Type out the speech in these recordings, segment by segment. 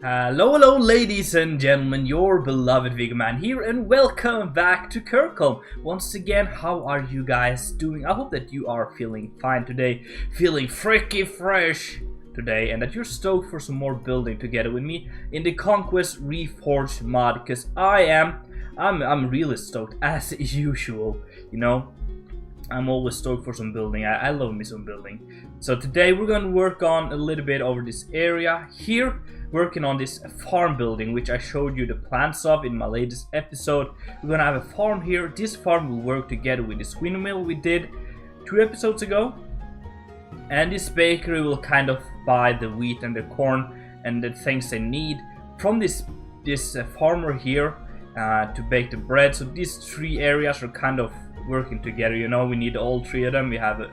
Hello, ladies and gentlemen, your beloved Viggoman here, and welcome back to Kirkholm. Once again, how are you guys doing? I hope that you are feeling fine today, feeling freaky fresh today, and that you're stoked for some more building together with me in the Conquest Reforged mod, because I'm really stoked as usual, you know. I'm always stoked for some building. I love me some building. So today we're gonna work on a little bit over this area here, working on this farm building, which I showed you the plans of in my latest episode. We're gonna have a farm here. This farm will work together with this windmill we did 2 episodes ago, and this bakery will kind of buy the wheat and the corn and the things they need from this farmer here to bake the bread. So these 3 areas are kind of working together, you know. We need all 3 of them. We have a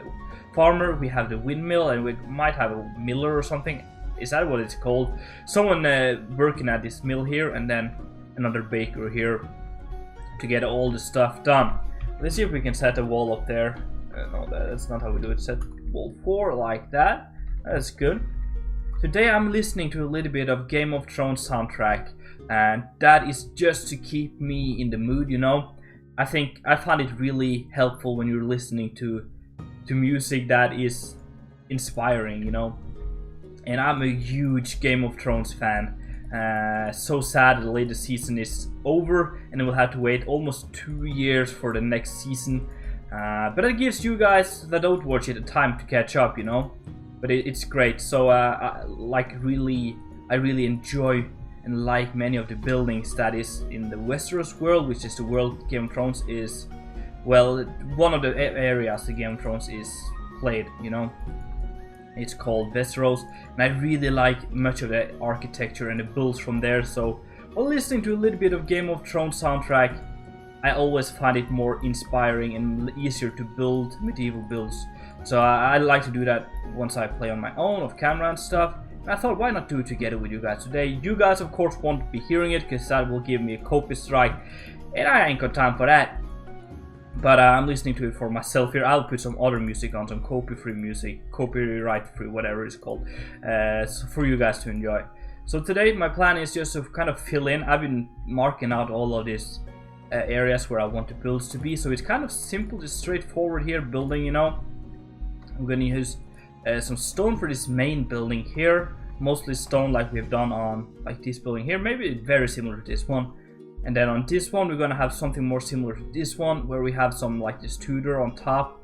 farmer, we have the windmill, and we might have a miller or something. Is that what it's called? Someone working at this mill here, and then another baker here to get all the stuff done. Let's see if we can set a wall up there. No, that's not how we do it. Set wall 4 like that. That's good. Today I'm listening to a little bit of Game of Thrones soundtrack, and that is just to keep me in the mood, you know. I think I find it really helpful when you're listening to music that is inspiring, you know. And I'm a huge Game of Thrones fan. So sad the latest season is over, and we'll have to wait almost 2 years for the next season. But it gives you guys that don't watch it a time to catch up, you know. But it's great. So I really enjoy and like many of the buildings that is in the Westeros world, which is the world Game of Thrones is, well, one of the areas the Game of Thrones is played, you know. It's called Westeros, and I really like much of the architecture and the builds from there. So while listening to a little bit of Game of Thrones soundtrack, I always find it more inspiring and easier to build medieval builds. So I like to do that once I play on my own, off camera and stuff. I thought, why not do it together with you guys today? You guys, of course, won't be hearing it, because that will give me a copy strike, and I ain't got time for that. But I'm listening to it for myself here. I'll put some other music on, some copy-free music, copyright-free, whatever it's called, for you guys to enjoy. So today, my plan is just to kind of fill in. I've been marking out all of these areas where I want the builds to be, so it's kind of simple, just straightforward here, building, you know. I'm gonna use some stone for this main building here, mostly stone like we've done on like this building here, maybe very similar to this one. And then on this one we're gonna have something more similar to this one, where we have some like this Tudor on top,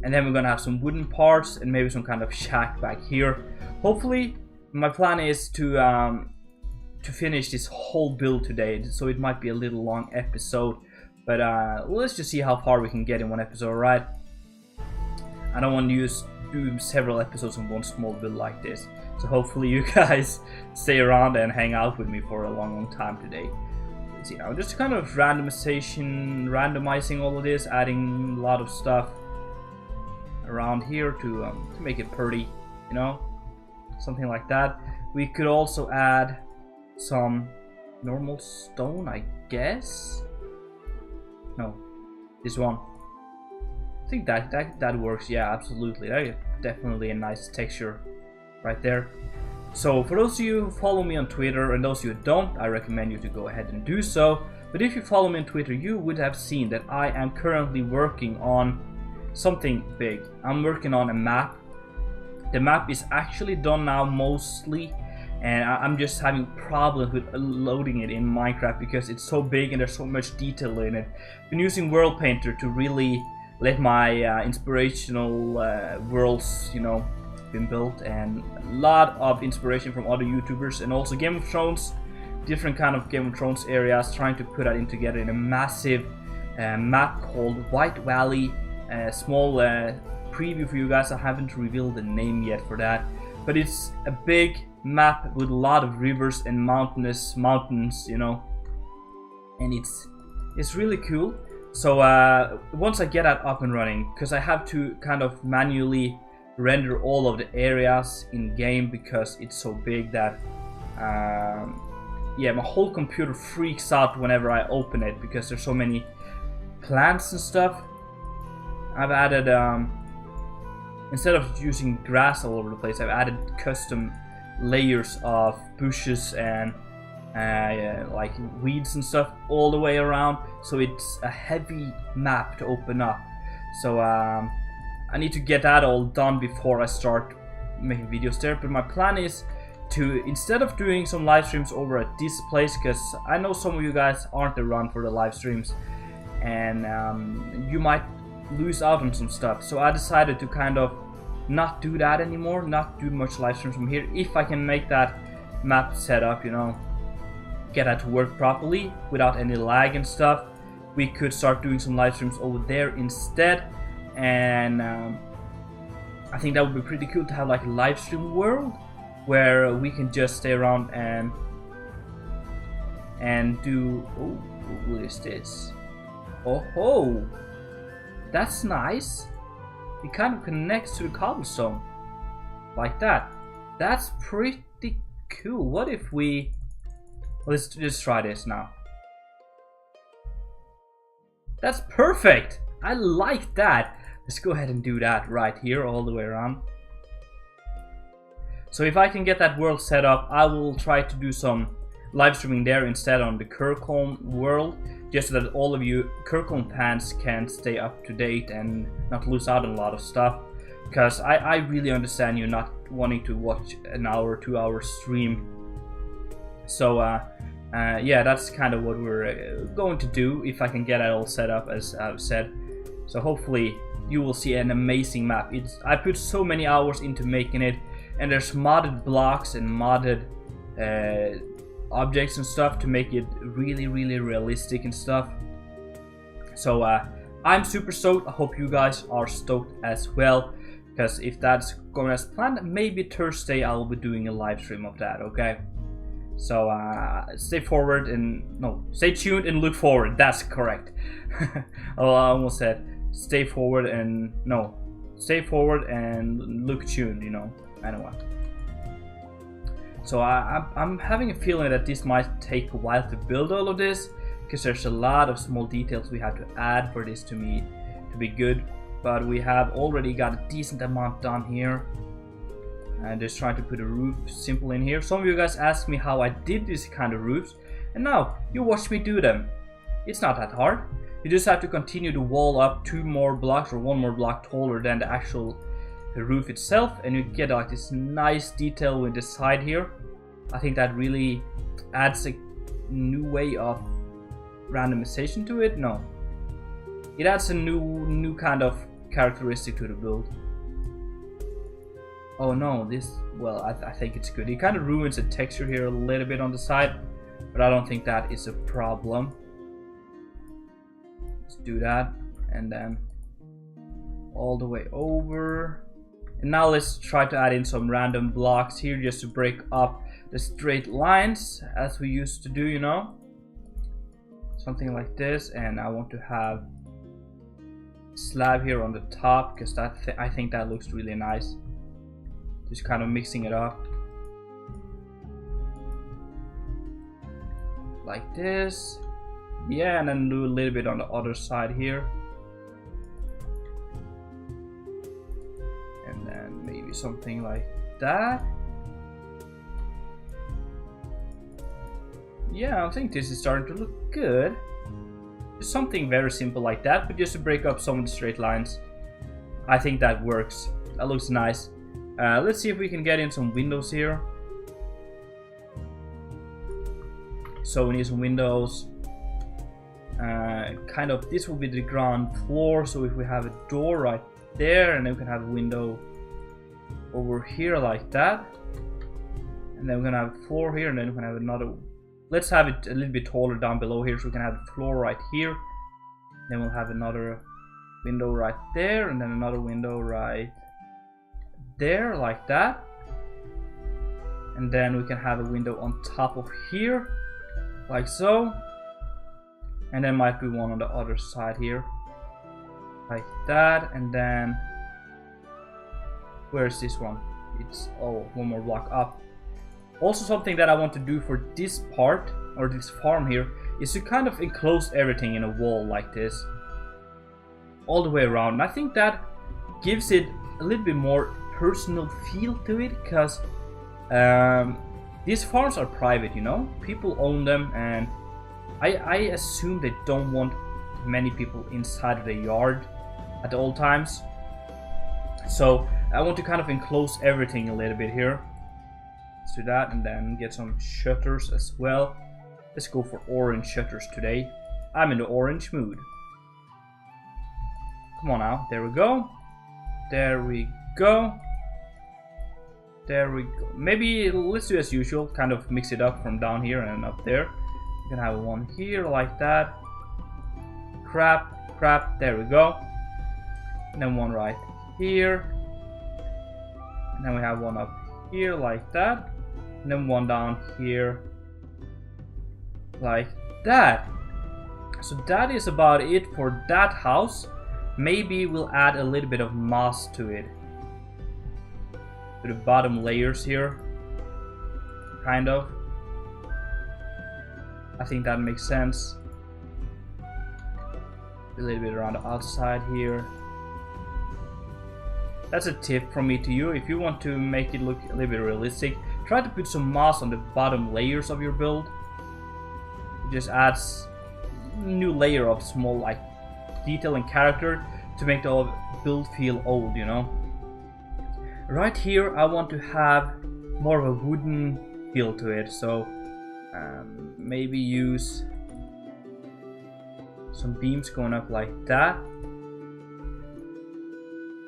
and then we're gonna have some wooden parts and maybe some kind of shack back here. Hopefully, my plan is to finish this whole build today, so it might be a little long episode, but let's just see how far we can get in one episode, right? I don't want to do several episodes on one small build like this, so hopefully you guys stay around and hang out with me for a long time today. Let's see now, just kind of randomizing all of this, adding a lot of stuff around here to make it pretty, you know, something like that. We could also add some normal stone, I guess. No, this one. I think that works. Yeah, absolutely. That is definitely a nice texture right there. So for those of you who follow me on Twitter, and those of you who don't, I recommend you to go ahead and do so. But if you follow me on Twitter, you would have seen that I am currently working on something big. I'm working on a map. The map is actually done now mostly, and I'm just having problems with loading it in Minecraft because it's so big and there's so much detail in it. I've been using World Painter to really let my inspirational worlds, you know, been built, and a lot of inspiration from other YouTubers, and also Game of Thrones, different kind of Game of Thrones areas, trying to put that in together in a massive map called White Valley. Small preview for you guys. I haven't revealed the name yet for that, but it's a big map with a lot of rivers and mountains, you know, and it's really cool. So once I get that up and running, because I have to kind of manually render all of the areas in game because it's so big that yeah, my whole computer freaks out whenever I open it because there's so many plants and stuff. I've added instead of using grass all over the place, I've added custom layers of bushes and like weeds and stuff all the way around, so it's a heavy map to open up. So I need to get that all done before I start making videos there. But my plan is to, instead of doing some live streams over at this place, because I know some of you guys aren't around for the live streams and you might lose out on some stuff, so I decided to kind of not do that anymore, not do much live streams from here. If I can make that map set up, you know, get that to work properly without any lag and stuff, we could start doing some live streams over there instead. And I think that would be pretty cool to have like a live stream world where we can just stay around and do. Oh, what is this? Oh ho, that's nice. It kind of connects to the cobblestone like that. That's pretty cool. What if we, let's just try this now. That's perfect. I like that. Let's go ahead and do that right here all the way around. So if I can get that world set up, I will try to do some live streaming there instead on the Kirkholm world, just so that all of you Kirkholm fans can stay up to date and not lose out on a lot of stuff. Because I really understand you not wanting to watch an hour, 2 hour stream. So yeah, that's kind of what we're going to do if I can get it all set up, as I've said. So hopefully you will see an amazing map. I put so many hours into making it, and there's modded blocks and modded objects and stuff to make it really realistic and stuff. So I'm super stoked. I hope you guys are stoked as well, because if that's going as planned, maybe Thursday I'll be doing a live stream of that. Okay, so stay tuned and look forward. That's correct. Oh, I almost said stay forward and look tuned, you know. Anyway, so I'm having a feeling that this might take a while to build all of this, because there's a lot of small details we have to add for this to be good. But we have already got a decent amount done here, and just trying to put a roof simple in here. Some of you guys asked me how I did this kind of roofs, and now you watch me do them. It's not that hard. You just have to continue to wall up 2 more blocks or 1 more block taller than the actual roof itself, and you get like this nice detail with the side here. I think that really adds a new way of randomization to it. No, it adds a new kind of characteristic to the build. Oh no, this, well, I think it's good. It kind of ruins the texture here a little bit on the side, but I don't think that is a problem. Let's do that, and then all the way over. And now let's try to add in some random blocks here just to break up the straight lines as we used to do, you know. Something like this, and I want to have a slab here on the top, because I think that looks really nice. Just kind of mixing it up. Like this. Yeah, and then do a little bit on the other side here. And then maybe something like that. Yeah, I think this is starting to look good. Just something very simple like that, but just to break up some of the straight lines. I think that works. That looks nice. Let's see if we can get in some windows here. So we need some windows. Kind of, this will be the ground floor, so if we have a door right there, and then we can have a window over here like that, and then we're gonna have a floor here, and then we're gonna have another. Let's have it a little bit taller down below here, so we can have the floor right here. Then we'll have another window right there, and then another window right there like that, and then we can have a window on top of here like so. And then might be one on the other side here, like that. And then, where is this one? It's, oh, 1 more block up. Also, something that I want to do for this part, or this farm here, is to kind of enclose everything in a wall like this, all the way around. And I think that gives it a little bit more personal feel to it, because These farms are private, you know? People own them, and I assume they don't want many people inside of the yard at all times. So I want to kind of enclose everything a little bit here. Let's do that, and then get some shutters as well. Let's go for orange shutters today. I'm in the orange mood. Come on now, there we go. There we go. There we go. Maybe let's do as usual, kind of mix it up from down here and up there. You can have one here like that. Crap, crap, there we go. And then one right here. And then we have one up here like that. And then one down here like that. So that is about it for that house. Maybe we'll add a little bit of moss to it. To the bottom layers here. Kind of. I think that makes sense. A little bit around the outside here. That's a tip from me to you. If you want to make it look a little bit realistic, try to put some moss on the bottom layers of your build. It just adds a new layer of small like detail and character to make the build feel old, you know. Right here I want to have more of a wooden feel to it, so maybe use some beams going up like that.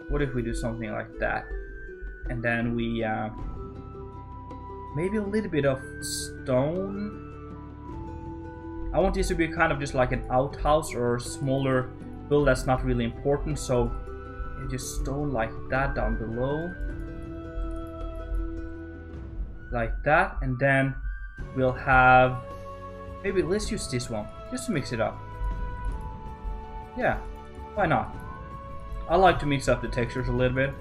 What if we do something like that? And then we maybe a little bit of stone. I want this to be kind of just like an outhouse or smaller build that's not really important, so just stone like that down below. Like that, and then we'll have, maybe let's use this one just to mix it up. Yeah, why not? I like to mix up the textures a little bit.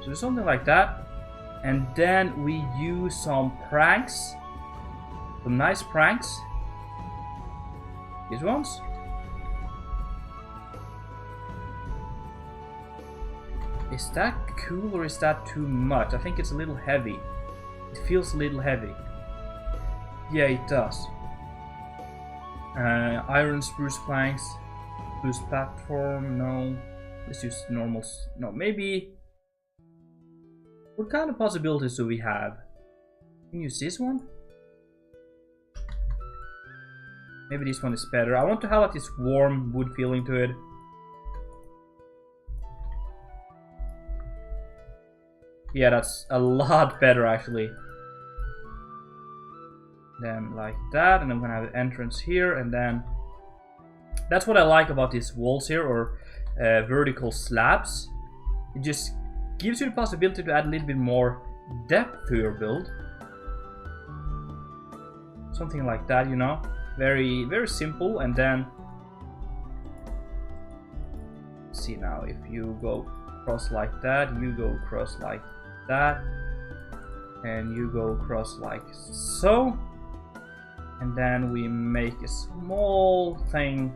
So do something like that. And then we use some pranks. Some nice pranks. These ones. Is that cool or is that too much? I think it's a little heavy. It feels a little heavy. Yeah, it does. Iron spruce planks. Spruce platform, no. Let's use normal. No, maybe. What kind of possibilities do we have? Can you use this one? Maybe this one is better. I want to have like this warm wood feeling to it. Yeah, that's a lot better actually. Then like that, and I'm gonna have an entrance here, and then that's what I like about these walls here, or vertical slabs. It just gives you the possibility to add a little bit more depth to your build. Something like that, you know. Very, very simple. And then see now, if you go across like that, you go across like that, and you go across like so, and then we make a small thing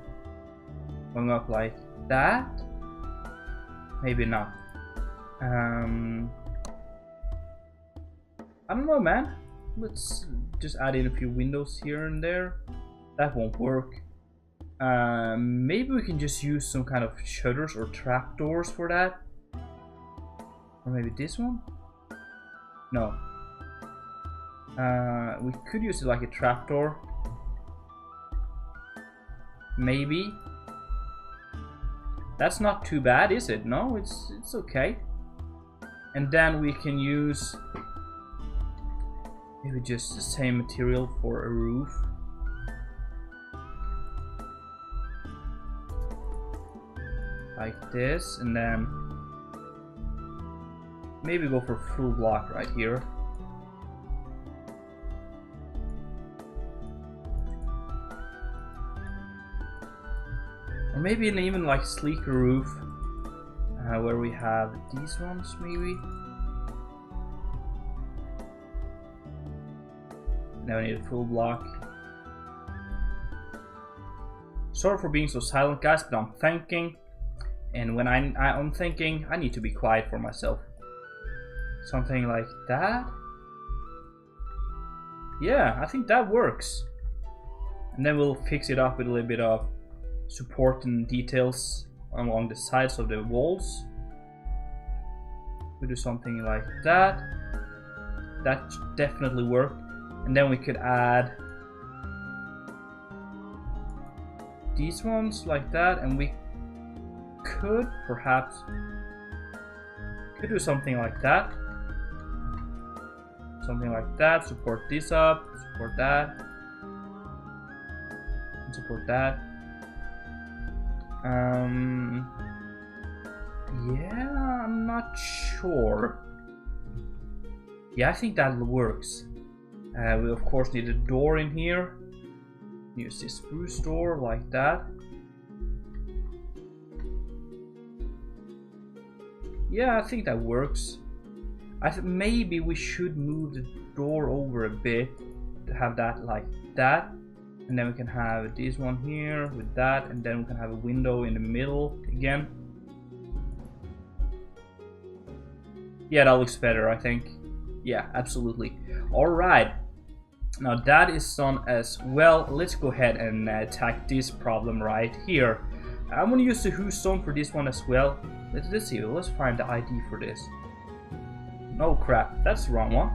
going up like that. Maybe not. I don't know, man. Let's just add in a few windows here and there. That won't work. Maybe we can just use some kind of shutters or trapdoors for that. Or maybe this one? No. We could use it like a trapdoor. Maybe. That's not too bad, is it? No, it's okay. And then we can use maybe just the same material for a roof. Like this, and then maybe go for full block right here. Or maybe an even like sleeker roof, where we have these ones maybe. Now I need a full block. Sorry for being so silent, guys, but I'm thinking, and when I'm thinking, I need to be quiet for myself. Something like that. Yeah, I think that works. And then we'll fix it up with a little bit of support and details along the sides of the walls. We do something like that. That definitely worked. And then we could add these ones like that, and we could perhaps do something like that. Something like that. Support this up, support that, and support that. Yeah, I'm not sure. Yeah, I think that works. We of course need a door in here. Use this spruce door like that. Yeah, I think that works. Maybe we should move the door over a bit to have that like that. And then we can have this one here with that, and then we can have a window in the middle again. Yeah, that looks better, I think. Yeah, absolutely. Alright. Now that is done as well. Let's go ahead and attack this problem right here. I'm going to use the Who Stone for this one as well. Let's see. Let's find the ID for this. No crap. That's the wrong one.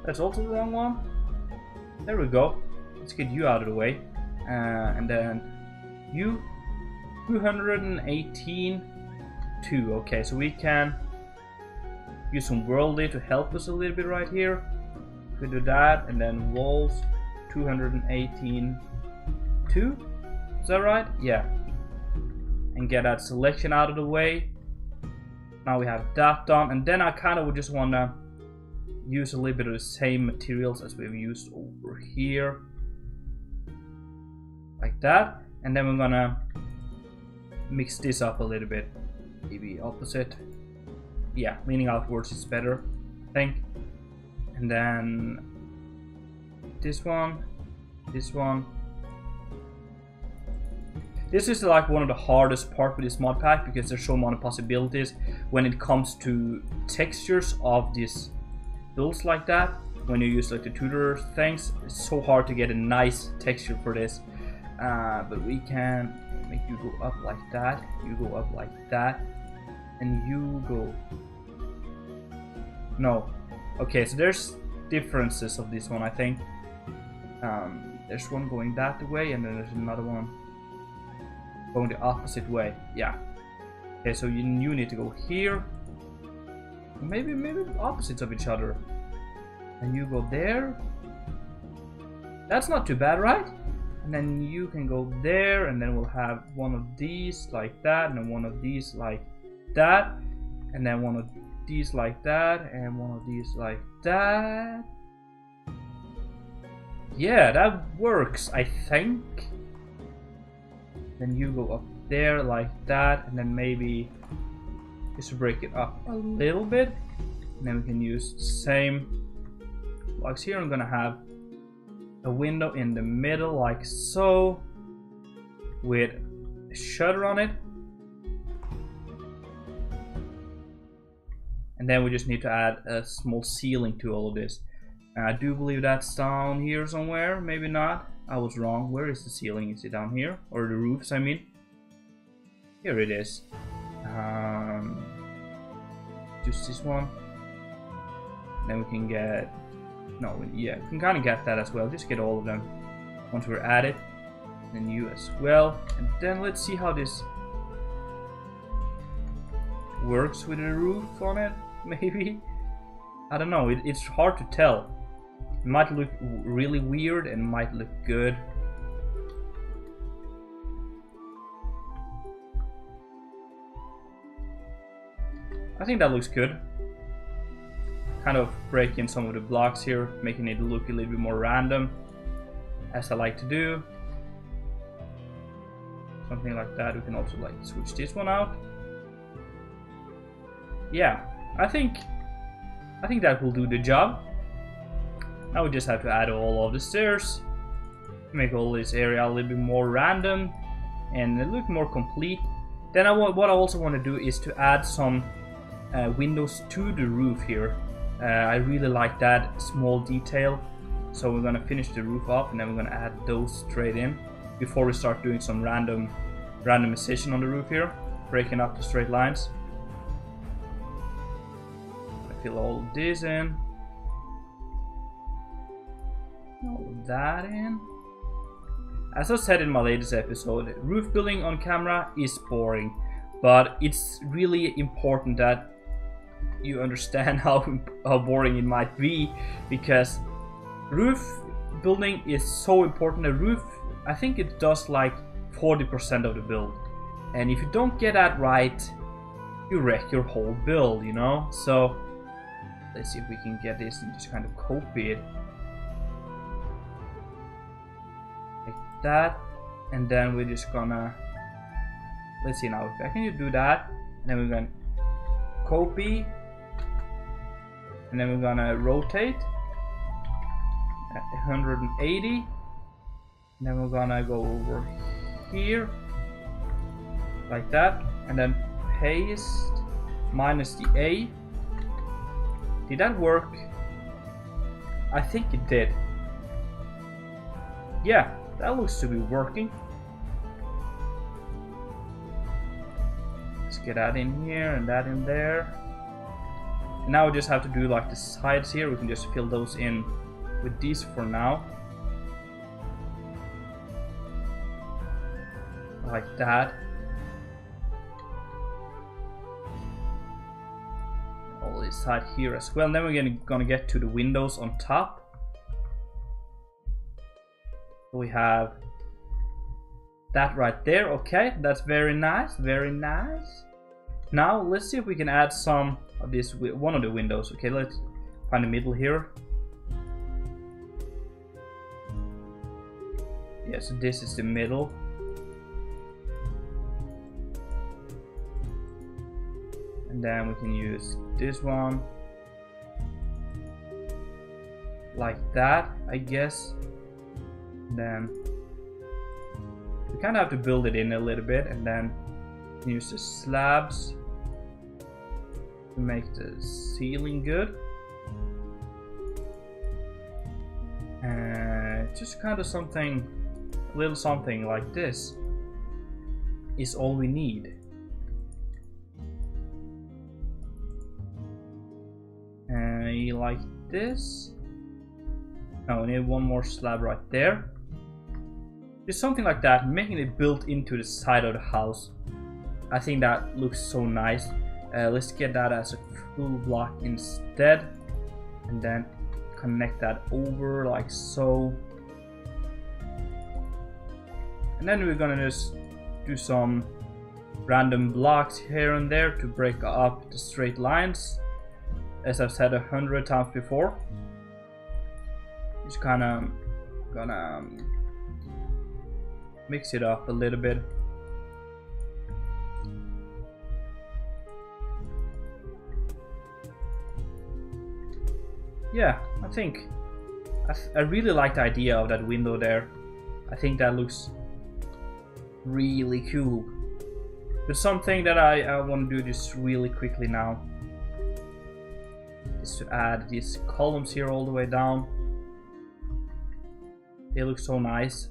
That's also the wrong one. There we go. Let's get you out of the way. And then you 218 2. Okay, so we can use some worldly to help us a little bit right here. We do that, and then walls 218 2. Is that right? Yeah. And get that selection out of the way. Now we have that done, and then I kind of would just want to use a little bit of the same materials as we've used over here, like that. And then we're gonna mix this up a little bit, maybe opposite. Yeah, leaning outwards is better, I think. And then this one, this one. This is like one of the hardest part with this mod pack, because there's so many possibilities when it comes to textures of these builds like that. When you use like the tutor things, it's so hard to get a nice texture for this. But we can make you go up like that, you go up like that, and you go. No. Okay, so there's differences of this one, I think. There's one going that way, and then there's another one going the opposite way. Yeah. Okay, so you need to go here. Maybe opposites of each other. And you go there. That's not too bad, right? And then you can go there, and then we'll have one of these like that, and then one of these like that, and then one of these like that, and one of these like that. Yeah, that works, I think. Then you go up there like that, and then maybe just break it up a little bit, and then we can use the same blocks here. I'm gonna have a window in the middle like so, with a shutter on it, and then we just need to add a small ceiling to all of this. I do believe that's down here somewhere. Maybe not. I was wrong. Where is the ceiling? Is it down here? Or the roofs, I mean? Here it is. Just this one. Then we can get... No, yeah, we can kind of get that as well. Just get all of them once we're at it. And you as well. And then let's see how this works with the roof on it, maybe? I don't know. It's hard to tell. It might look really weird and might look good. I think that looks good. Kind of breaking some of the blocks here, making it look a little bit more random, as I like to do. Something like that. We can also like switch this one out. Yeah, I think that will do the job. Now we just have to add all of the stairs, make all this area a little bit more random and a little more complete. Then what I also want to do is to add some windows to the roof here. I really like that small detail. So we're gonna finish the roof up and then we're gonna add those straight in before we start doing some randomization on the roof here, breaking up the straight lines. I fill all this in, all that in. As I said in my latest episode, roof building on camera is boring, but it's really important that you understand how boring it might be, because roof building is so important. A roof, I think it does like 40% of the build, and if you don't get that right, you wreck your whole build, you know? So let's see if we can get this and just kind of copy it like that, and then we're just gonna, let's see now if I can do that, and then we're gonna copy, and then we're gonna rotate at 180, and then we're gonna go over here like that, and then paste minus the A. Did that work? I think it did. Yeah, that looks to be working. Let's get that in here and that in there. And now we just have to do like the sides here. We can just fill those in with these for now. Like that. All this side here as well. And then we're gonna get to the windows on top. We have that right there. Okay, that's very nice, very nice. Now let's see if we can add some of this, one of the windows. Okay, let's find the middle here. Yeah, so this is the middle. And then we can use this one like that, I guess. And then we kind of have to build it in a little bit, and then use the slabs to make the ceiling good. And just kind of something, a little something like this is all we need. Like this. Now we need one more slab right there. Just something like that, making it built into the side of the house. I think that looks so nice. Let's get that as a full block instead, and then connect that over like so. And then we're gonna just do some random blocks here and there to break up the straight lines, as I've said 100 times before. Just kind of gonna mix it up a little bit. Yeah, I think I really like the idea of that window there. I think that looks really cool. But something that I want to do just really quickly now is to add these columns here all the way down. They look so nice.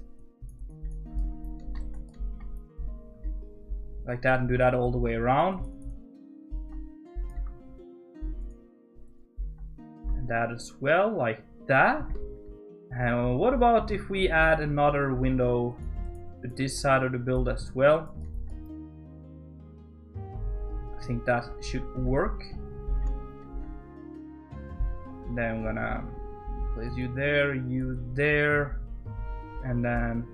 Like that, and do that all the way around. And that as well, like that. And what about if we add another window to this side of the build as well? I think that should work. And then I'm gonna place you there, and then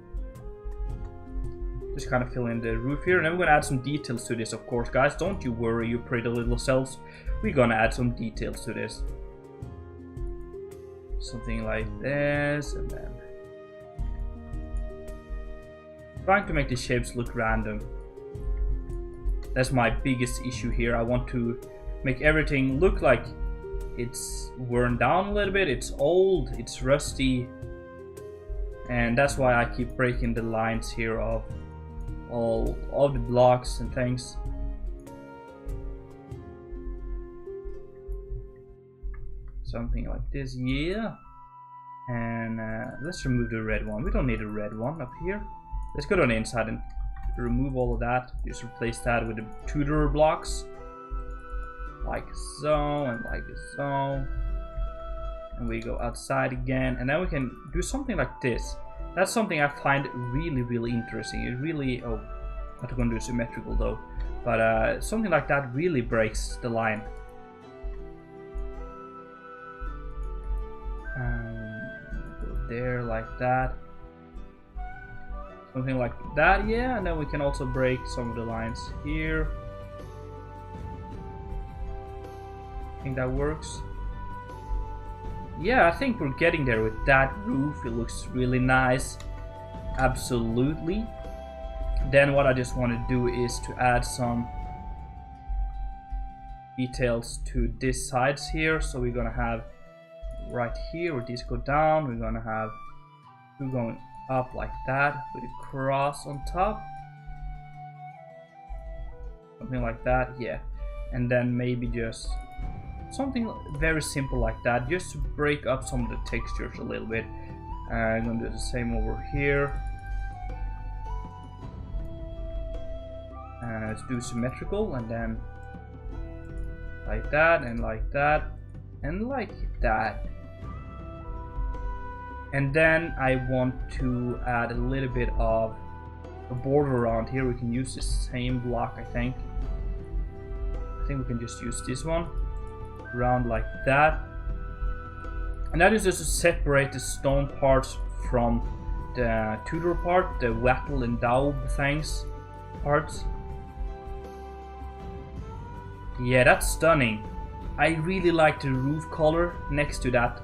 just kind of fill in the roof here. And then we're gonna add some details to this, of course, guys. Don't you worry, you pretty little selves. We're gonna add some details to this. Something like this, and then trying to make the shapes look random. That's my biggest issue here. I want to make everything look like it's worn down a little bit, it's old, it's rusty, and that's why I keep breaking the lines here of all of the blocks and things. something like this, yeah. And let's remove the red one. We don't need a red one up here. Let's go on the inside and remove all of that. Just replace that with the Tudor blocks. Like so, and like so. And we go outside again. And then we can do something like this. That's something I find really, really interesting. It really... Oh, not going to do symmetrical though. But something like that really breaks the line. Go there like that. Something like that, yeah. And then we can also break some of the lines here. I think that works. Yeah, I think we're getting there with that roof. It looks really nice. Absolutely. Then what I just want to do is to add some details to this sides here. So we're gonna have right here where these go down, we're gonna have two going up like that with a cross on top. Something like that, yeah. And then maybe just something very simple like that, just to break up some of the textures a little bit. I'm gonna do the same over here. Let's do symmetrical, and then like that, and like that, and like that. And then I want to add a little bit of a border around here. We can use the same block, I think. I think we can just use this one around like that. And that is just to separate the stone parts from the Tudor part, the wattle and daub things parts. Yeah, that's stunning. I really like the roof color next to that,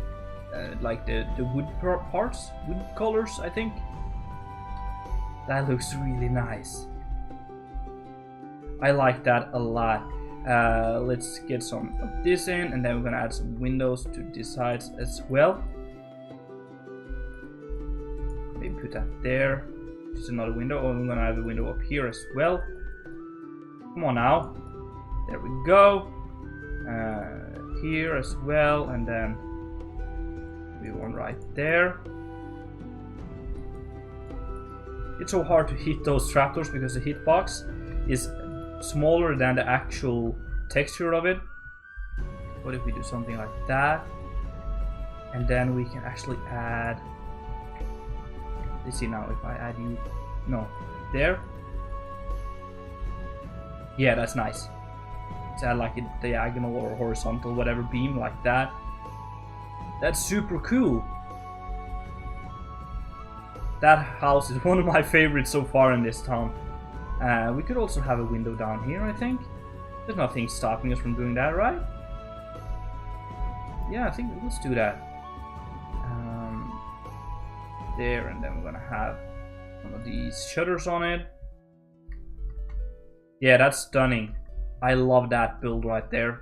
like the wood parts, wood colors, I think. That looks really nice. I like that a lot. Let's get some of this in, and then we're gonna add some windows to these sides as well. Maybe put that there. Just another window. Oh, I'm gonna have a window up here as well. Come on now. There we go. Here as well, and then we one right there. It's so hard to hit those trapdoors because the hitbox is smaller than the actual texture of it. What if we do something like that? And then we can actually add... Let's see now if I add you... No, there. Yeah, that's nice. Let's add like a diagonal or horizontal, whatever beam like that. That's super cool. That house is one of my favorites so far in this town. We could also have a window down here, I think. There's nothing stopping us from doing that, right? Yeah, I think let's do that. There, and then we're gonna have one of these shutters on it. Yeah, that's stunning. I love that build right there.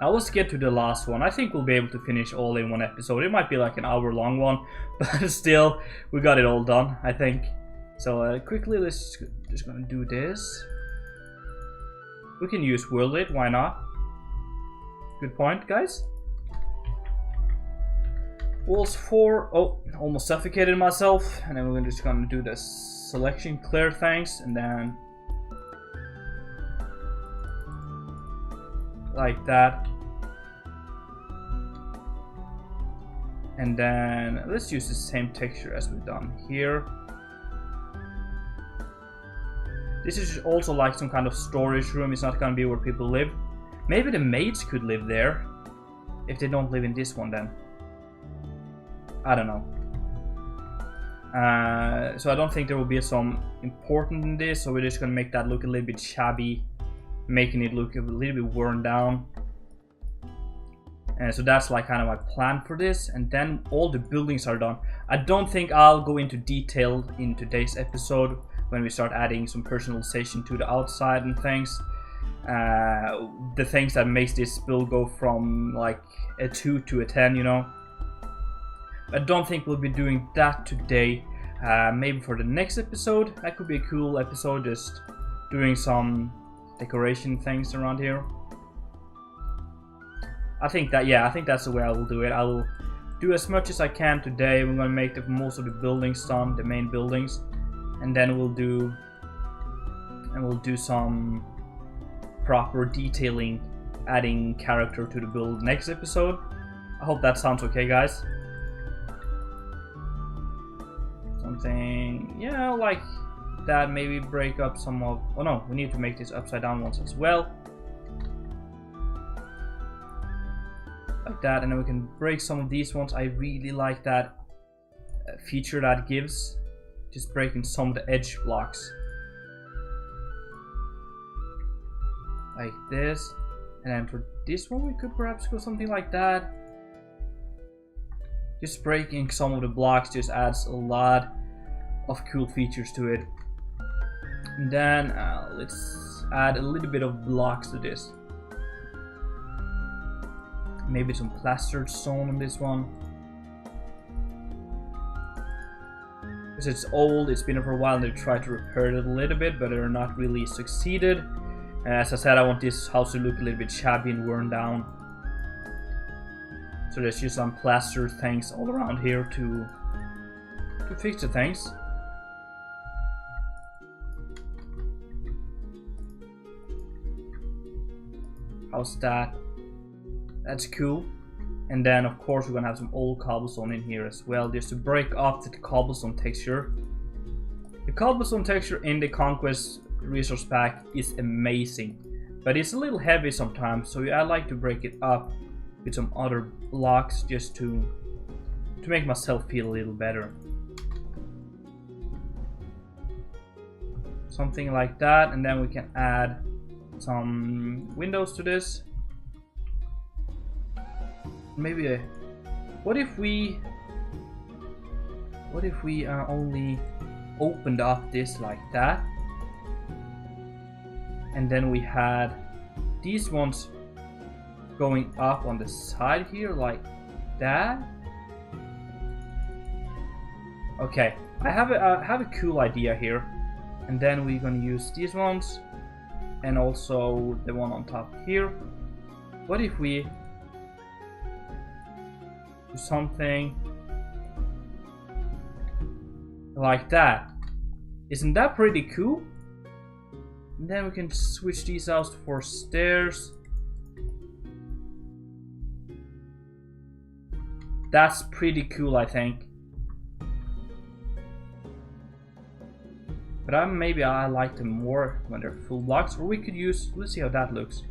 Now let's get to the last one. I think we'll be able to finish all in one episode. It might be like an hour long one, but still, we got it all done, I think. So quickly, let's just gonna do this. We can use World Lit, why not? Good point, guys. Walls 4. Oh, almost suffocated myself. And then we're just gonna do the selection clear things, and then like that. And then let's use the same texture as we've done here. This is also like some kind of storage room. It's not gonna be where people live. Maybe the maids could live there. If they don't live in this one then. I don't know. So I don't think there will be some important in this. So we're just gonna make that look a little bit shabby. Making it look a little bit worn down. And so that's like kind of my plan for this. And then all the buildings are done. I don't think I'll go into detail in today's episode when we start adding some personalization to the outside and things. The things that makes this build go from like a 2 to a 10, you know. I don't think we'll be doing that today. Maybe for the next episode. That could be a cool episode, just doing some decoration things around here. I think that's the way I will do it. I will do as much as I can today. We're gonna make the most of the buildings done, the main buildings, and then we'll do some proper detailing, adding character to the build next episode. I hope that sounds okay, guys. Something, yeah, like that. Maybe break up some of. Oh no, we need to make these upside down ones as well. Like that, and then we can break some of these ones. I really like that feature that gives, just breaking some of the edge blocks like this. And then for this one we could perhaps go something like that. Just breaking some of the blocks just adds a lot of cool features to it. And then let's add a little bit of blocks to this. Maybe some plastered stone on this one. Because it's old, it's been there for a while, and they've tried to repair it a little bit, but they're not really succeeded. And as I said, I want this house to look a little bit shabby and worn down. So there's just some plastered things all around here to fix the things. How's that? That's cool. And then of course we're gonna have some old cobblestone in here as well, just to break up the cobblestone texture. The cobblestone texture in the Conquest resource pack is amazing, but it's a little heavy sometimes, so I like to break it up with some other blocks just to make myself feel a little better. Something like that, and then we can add some windows to this. Maybe what if we only opened up this like that, and then we had these ones going up on the side here like that. Okay, I have a cool idea here, and then we're gonna use these ones and also the one on top here. What if we do something like that? Isn't that pretty cool? And then we can switch these out for stairs. That's pretty cool, I think. But maybe I like them more when they're full blocks, or we could use, let's see how that looks.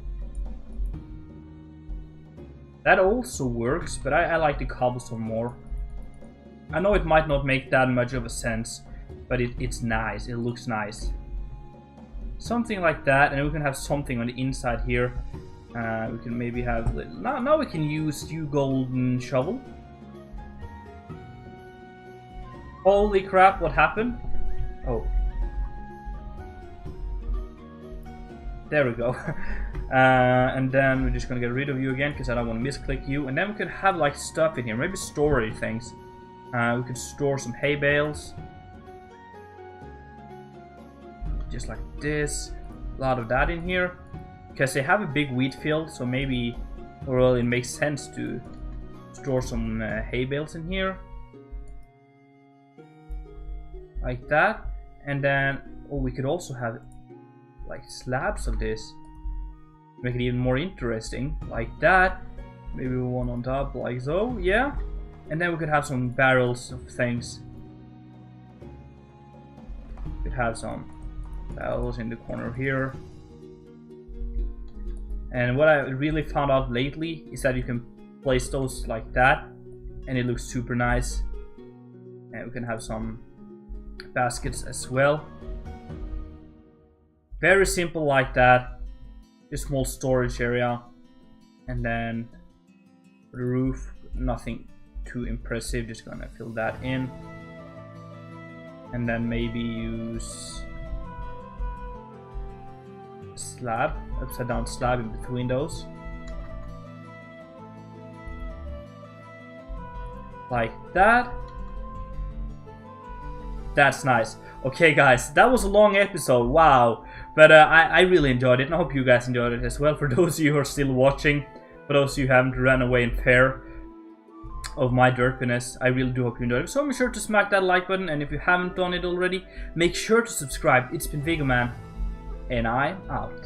That also works, but I like the cobblestone more. I know it might not make that much of a sense, but it's nice, it looks nice. Something like that, and we can have something on the inside here. We can maybe have, now we can use you golden shovel. Holy crap, what happened? Oh. There we go. And then we're just gonna get rid of you again because I don't want to misclick you. And then we could have like stuff in here, maybe storage things. We could store some hay bales. Just like this. A lot of that in here. Because they have a big wheat field, so maybe, well, it makes sense to store some hay bales in here. Like that. And then, oh, we could also have like slabs of this. Make it even more interesting, like that. Maybe one on top, like so, yeah. And then we could have some barrels of things. We could have some barrels in the corner here. And what I really found out lately is that you can place those like that, and it looks super nice. And we can have some baskets as well. Very simple like that. Just small storage area, and then for the roof, nothing too impressive, just gonna fill that in, and then maybe use a slab, upside down slab in between those, like that. That's nice. Okay guys, that was a long episode, wow. But I really enjoyed it, and I hope you guys enjoyed it as well. For those of you who are still watching, For those of you who haven't ran away in fear of my derpiness, I really do hope you enjoyed it. So make sure to smack that like button, and if you haven't done it already, make sure to subscribe. It's been Viggoman, and I'm out.